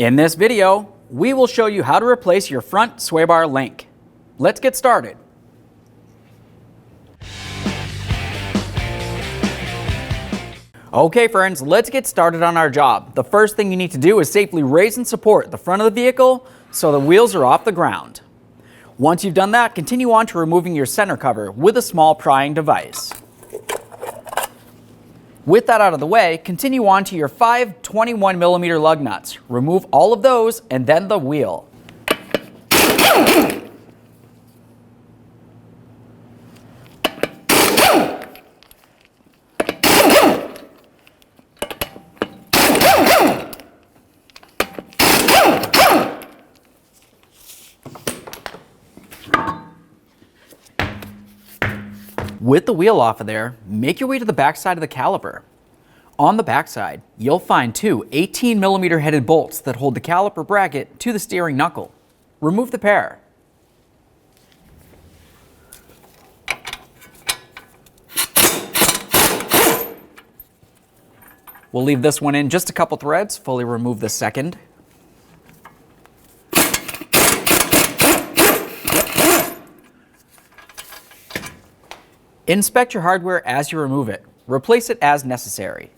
In this video, we will show you how to replace your front sway bar link. Let's get started. Okay friends, let's get started on our job. The first thing you need to do is safely raise and support the front of the vehicle so the wheels are off the ground. Once you've done that, continue on to removing your center cover with a small prying device. With that out of the way, continue on to your 5 21mm lug nuts. Remove all of those and then the wheel. With the wheel off of there, make your way to the back side of the caliper. On the back side, you'll find two 18mm headed bolts that hold the caliper bracket to the steering knuckle. Remove the pair. We'll leave this one in just a couple threads, fully remove the second. Inspect your hardware as you remove it. Replace it as necessary.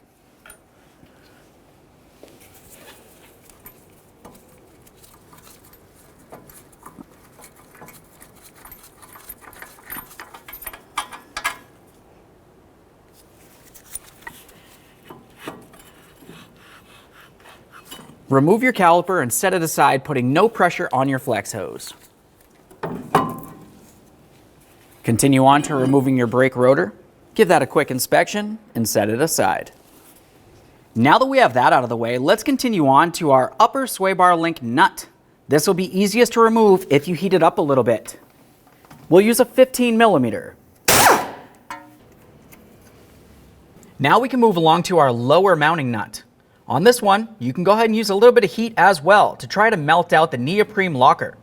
Remove your caliper and set it aside, putting no pressure on your flex hose. Continue on to removing your brake rotor. Give that a quick inspection and set it aside. Now that we have that out of the way, let's continue on to our upper sway bar link nut. This will be easiest to remove if you heat it up a little bit. We'll use a 15mm. Now we can move along to our lower mounting nut. On this one, you can go ahead and use a little bit of heat as well to try to melt out the neoprene locker.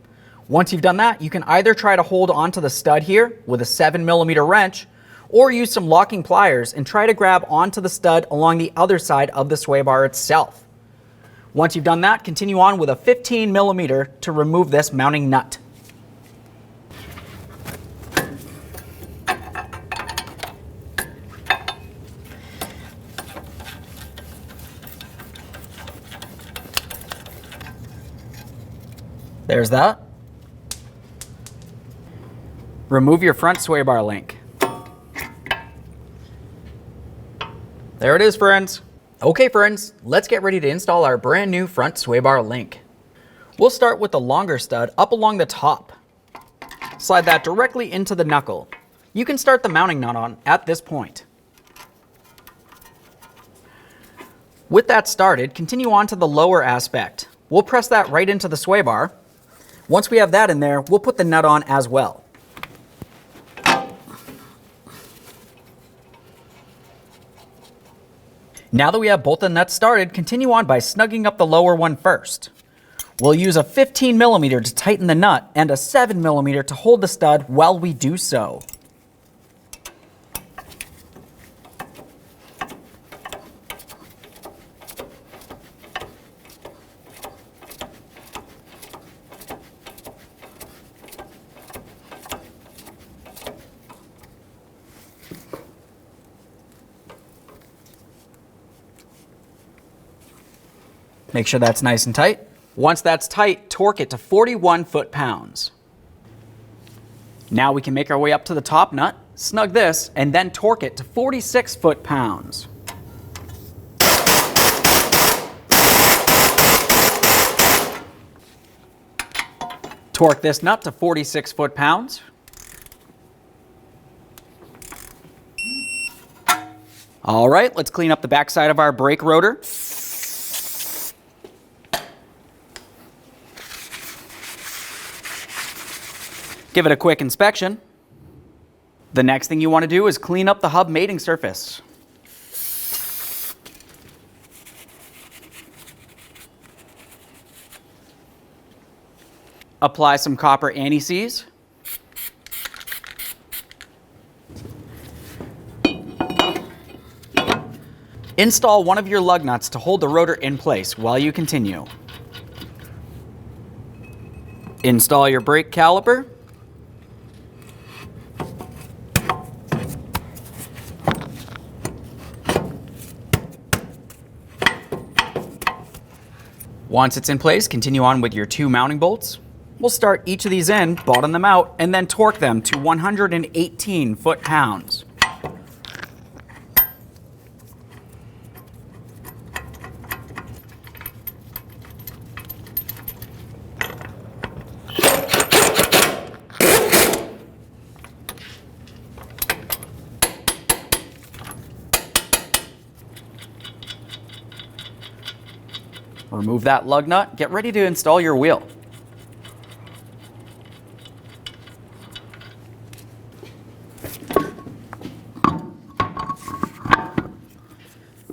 Once you've done that, you can either try to hold onto the stud here with a 7mm wrench, or use some locking pliers and try to grab onto the stud along the other side of the sway bar itself. Once you've done that, continue on with a 15mm to remove this mounting nut. There's that. Remove your front sway bar link. There it is, friends. Okay, friends, let's get ready to install our brand new front sway bar link. We'll start with the longer stud up along the top. Slide that directly into the knuckle. You can start the mounting nut on at this point. With that started, continue on to the lower aspect. We'll press that right into the sway bar. Once we have that in there, we'll put the nut on as well. Now that we have both the nuts started, continue on by snugging up the lower one first. We'll use a 15mm to tighten the nut and a 7mm to hold the stud while we do so. Make sure that's nice and tight. Once that's tight, torque it to 41 foot-pounds. Now we can make our way up to the top nut, snug this, and then torque it to 46 foot-pounds. Torque this nut to 46 foot-pounds. All right, let's clean up the backside of our brake rotor. Give it a quick inspection. The next thing you want to do is clean up the hub mating surface. Apply some copper anti-seize. Install one of your lug nuts to hold the rotor in place while you continue. Install your brake caliper. Once it's in place, continue on with your 2 mounting bolts. We'll start each of these in, bottom them out, and then torque them to 118 foot-pounds. Remove that lug nut, get ready to install your wheel.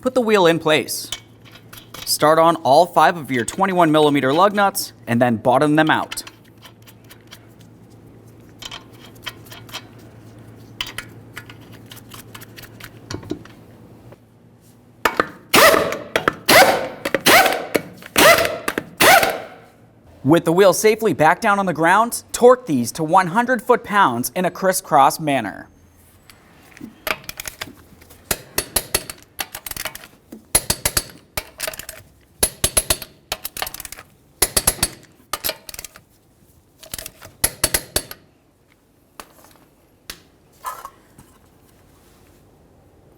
Put the wheel in place. Start on all 5 of your 21mm lug nuts and then bottom them out. With the wheel safely back down on the ground, torque these to 100 foot-pounds in a crisscross manner.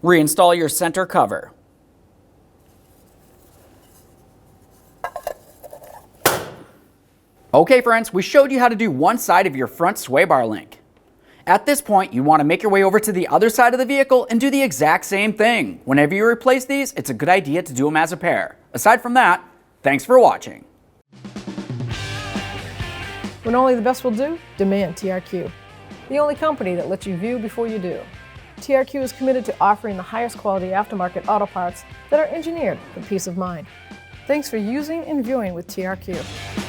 Reinstall your center cover. Okay friends, we showed you how to do one side of your front sway bar link. At this point, you want to make your way over to the other side of the vehicle and do the exact same thing. Whenever you replace these, it's a good idea to do them as a pair. Aside from that, thanks for watching. When only the best will do, demand TRQ. The only company that lets you view before you do. TRQ is committed to offering the highest quality aftermarket auto parts that are engineered for peace of mind. Thanks for using and viewing with TRQ.